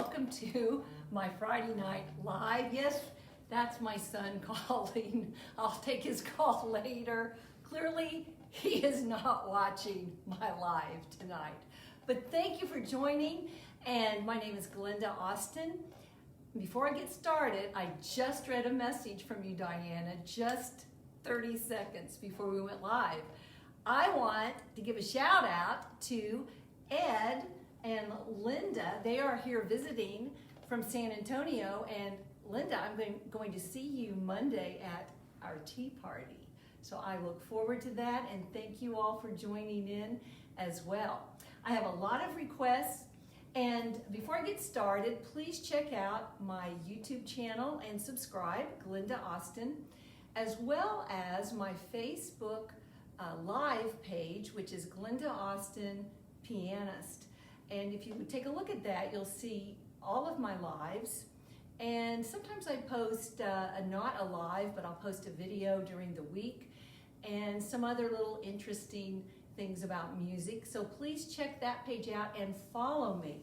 welcome to my Friday night live. Yes, that's my son calling. I'll take his call later. Clearly, he is not watching my live tonight. But thank you for joining, and my name is Glenda Austin. Before I get started, I just read a message from you, Diana, just 30 seconds before we went live. I want to give a shout out to Ed and Linda. They are here visiting from San Antonio, and Linda, I'm going to see you Monday at our tea party. So I look forward to that, and thank you all for joining in as well. I have a lot of requests, and before I get started, please check out my YouTube channel and subscribe, Glenda Austin, as well as my Facebook live page, which is Glenda Austin Pianist. And if you would take a look at that, you'll see all of my lives. And sometimes I post not a live, but I'll post a video during the week and some other little interesting things about music. So please check that page out and follow me.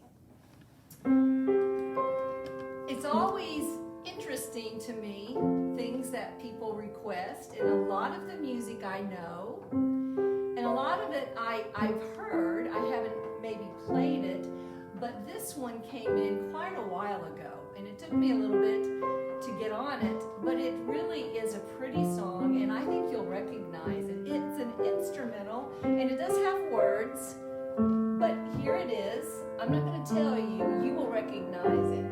It's always interesting to me, things that people request, and a lot of the music I know, and a lot of it I've heard. I haven't maybe played it, but this one came in quite a while ago, and it took me a little bit to get on it, but it really is a pretty song, and I think you'll recognize it. It's an instrumental, and it does have words, but here it is. I'm not going to tell you, you will recognize it.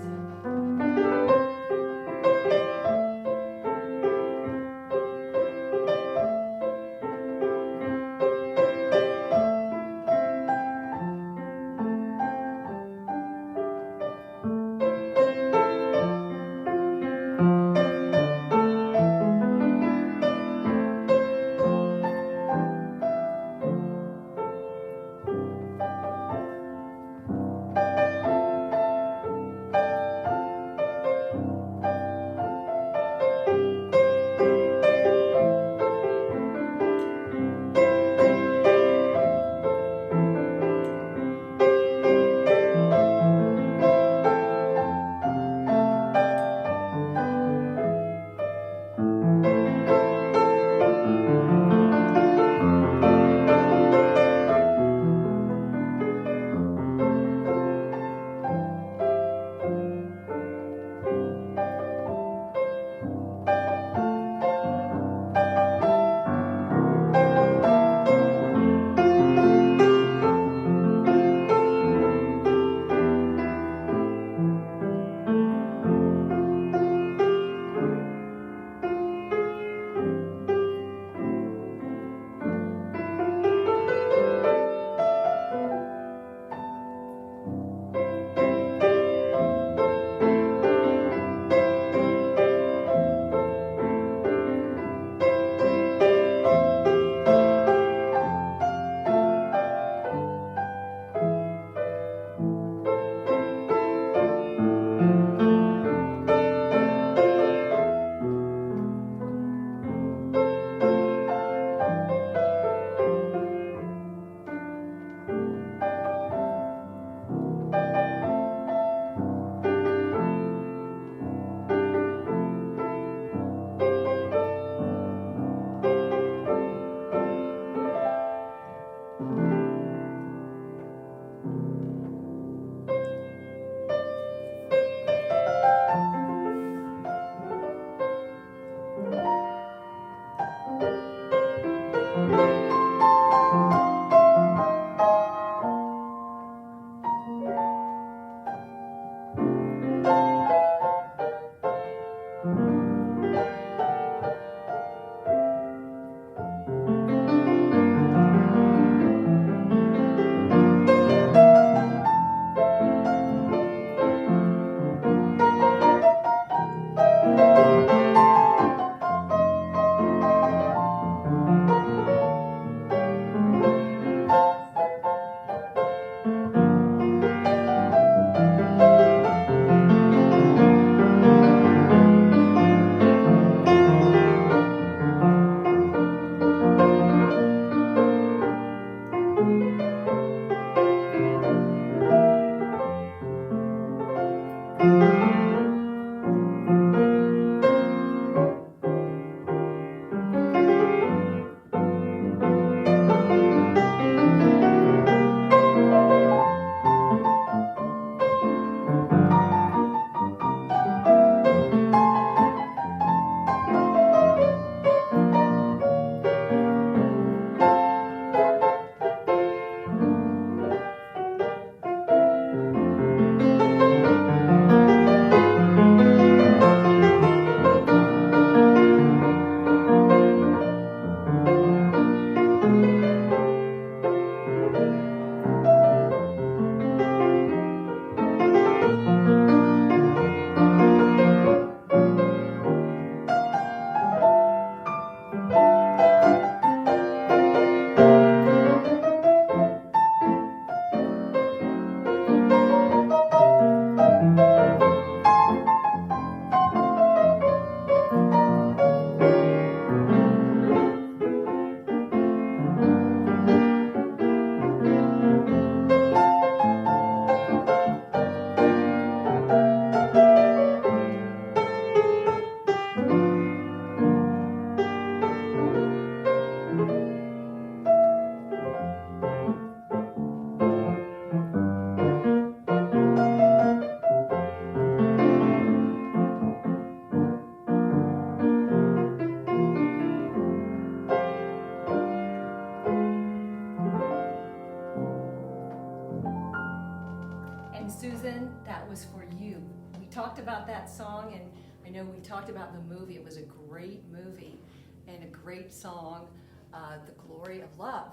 that was for you. We talked about that song, and I know we talked about the movie. It was a great movie and a great song, The Glory of Love.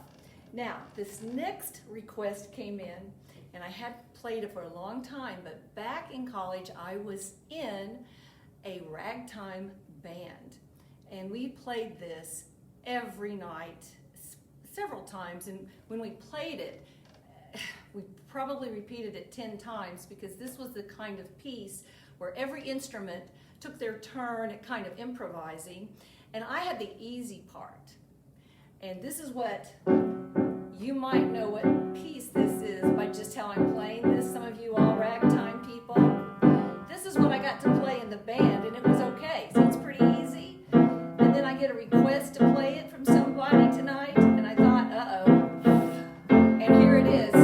Now, this next request came in, and I had played it for a long time, but back in college, I was in a ragtime band, and we played this every night, several times, and when we played it, we probably repeated it 10 times because this was the kind of piece where every instrument took their turn at kind of improvising, and I had the easy part. And this is what, you might know what piece this is by just how I'm playing this, some of you all ragtime people. This is what I got to play in the band, and it was okay, so it's pretty easy. And then I get a request to play it from somebody tonight, and I thought, uh-oh, and here it is.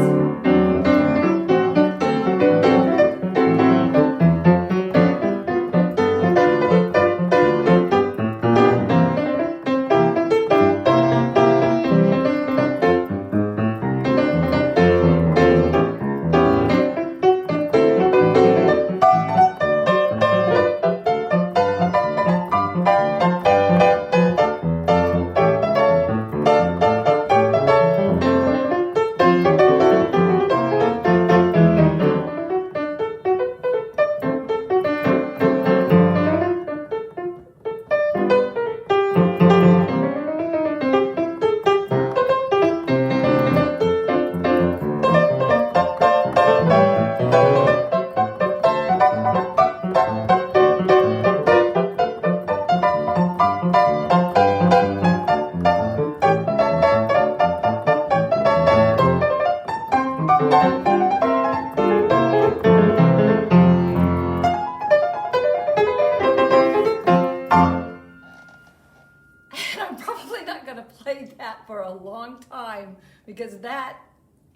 For a long time because that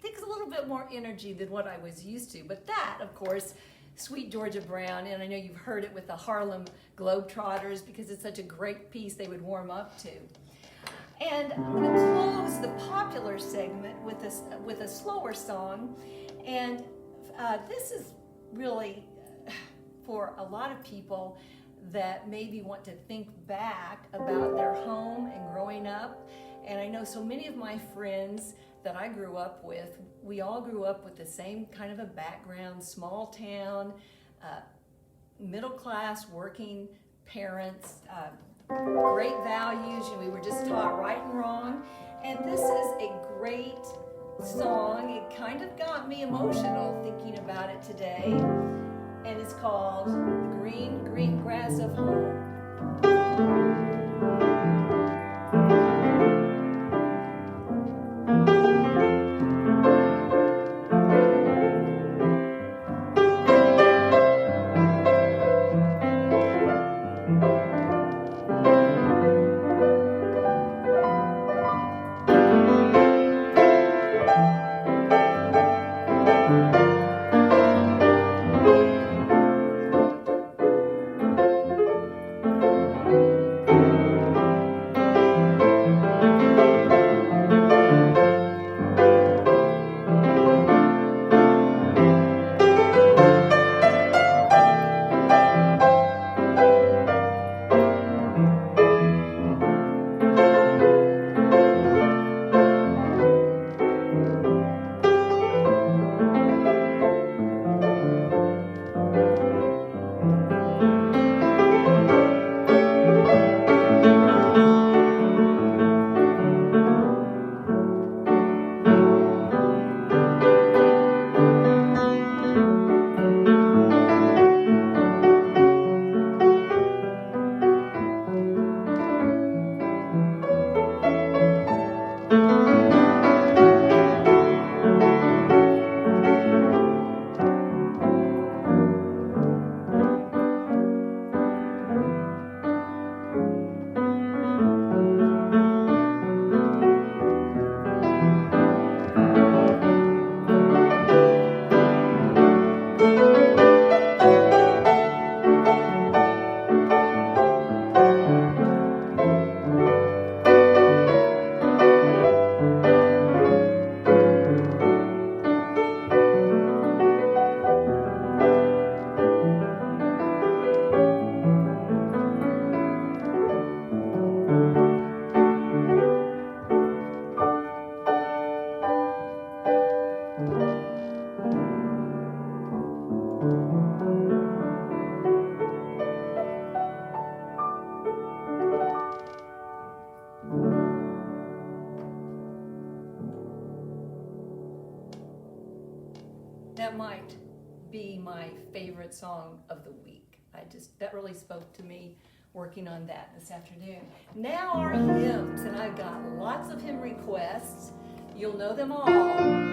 takes a little bit more energy than what I was used to. But that, of course, Sweet Georgia Brown, and I know you've heard it with the Harlem Globetrotters because it's such a great piece they would warm up to. And I'm going to close the popular segment with a slower song, and this is really for a lot of people that maybe want to think back about their home and growing up. And I know so many of my friends that I grew up with, we all grew up with the same kind of a background, small town, middle class, working parents, great values, and we were just taught right and wrong. And this is a great song. It kind of got me emotional thinking about it today. And it's called The Green, Green Grass of Home. that might be my favorite song of the week. That really spoke to me working on that this afternoon. Now our hymns, and I've got lots of hymn requests. You'll know them all.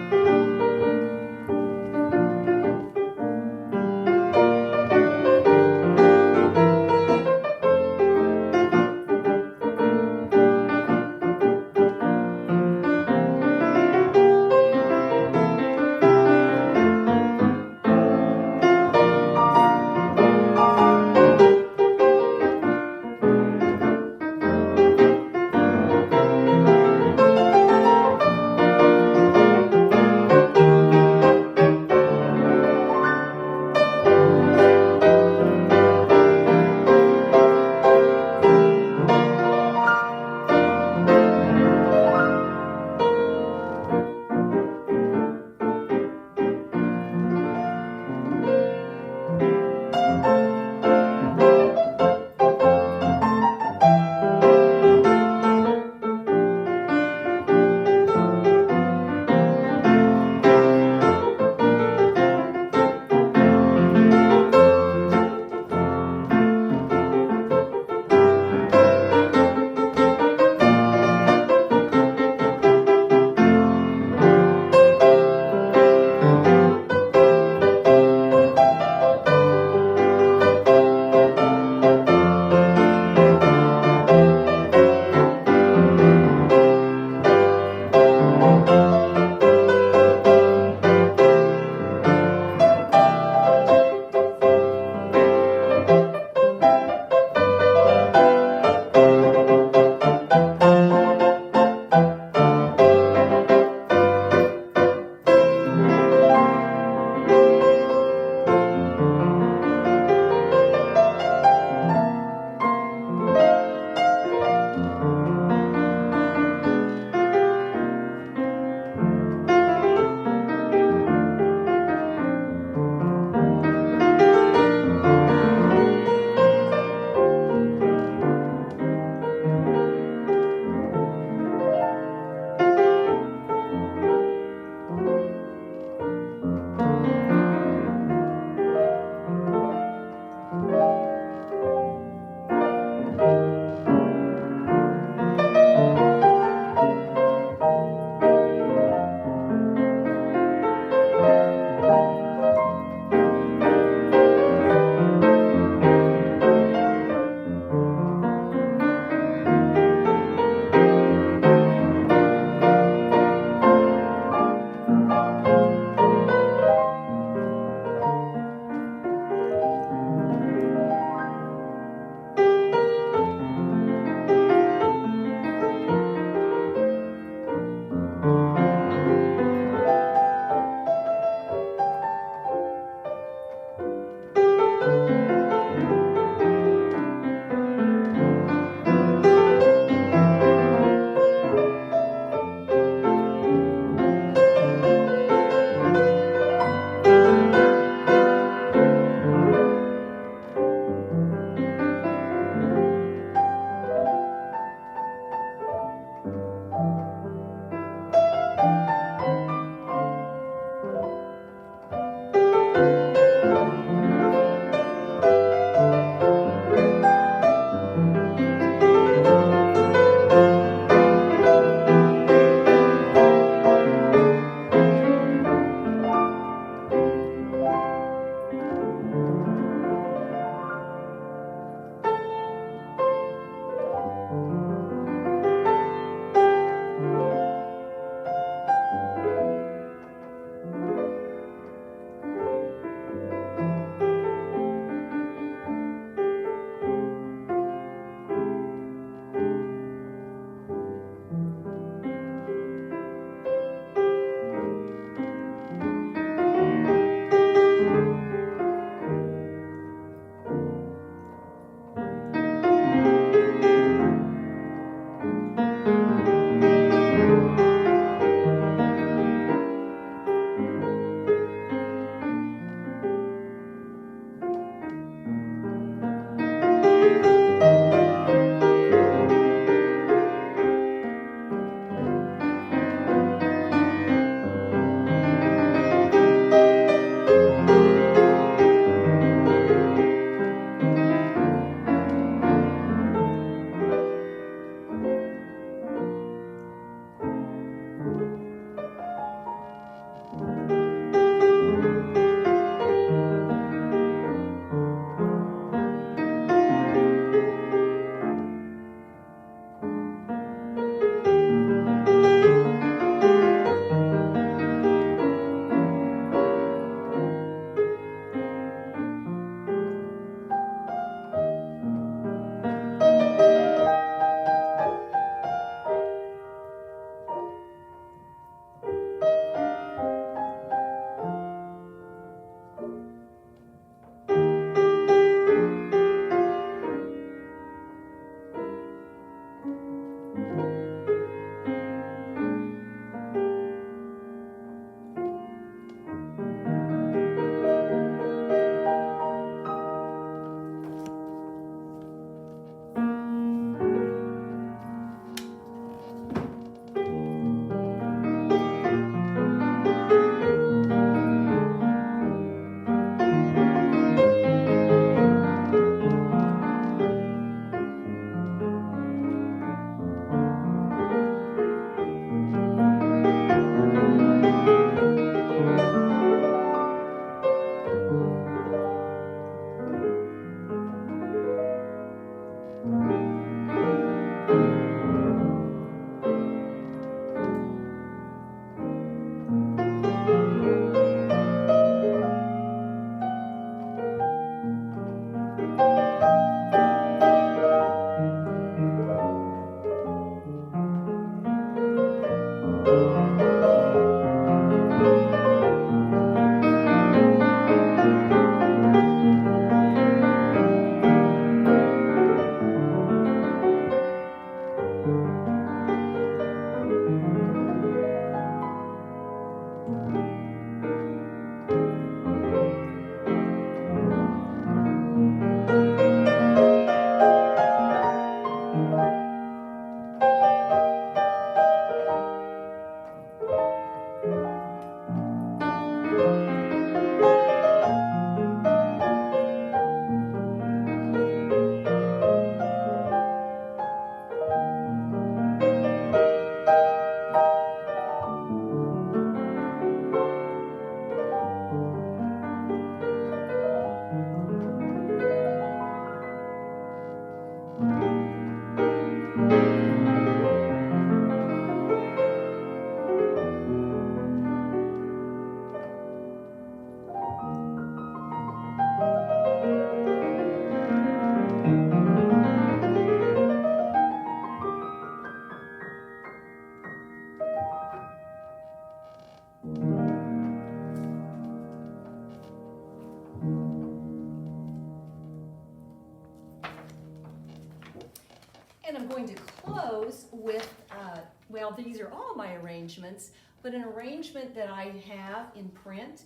all of my arrangements, but an arrangement that I have in print.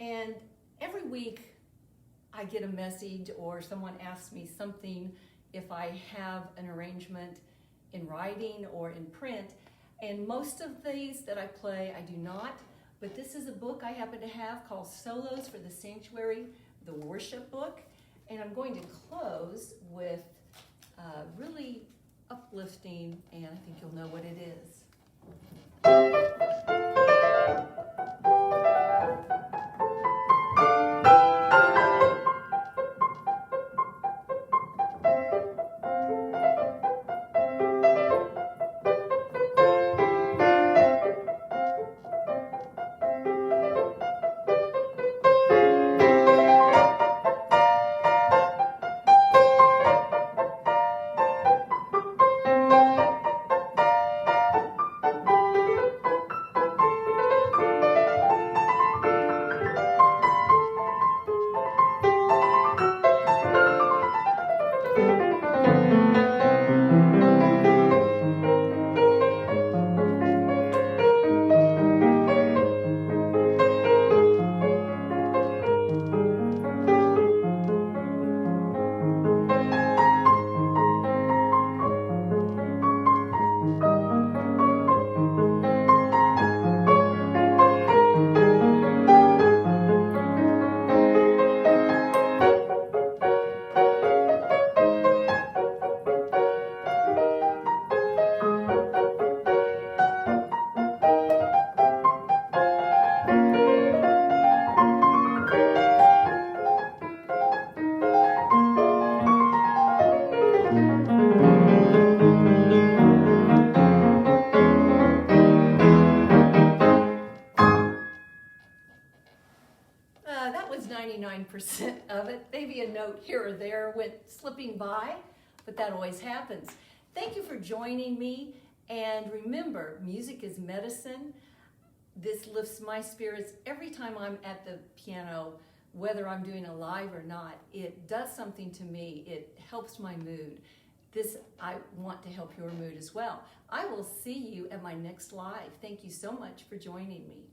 And every week I get a message or someone asks me something if I have an arrangement in writing or in print. And most of these that I play, I do not. But this is a book I happen to have called Solos for the Sanctuary, the worship book. And I'm going to close with really uplifting, and I think you'll know what it is. That was 99% of it. Maybe a note here or there went slipping by, but that always happens. Thank you for joining me, and remember, music is medicine. This lifts my spirits every time I'm at the piano, whether I'm doing a live or not. It does something to me. It helps my mood. I want to help your mood as well. I will see you at my next live. Thank you so much for joining me.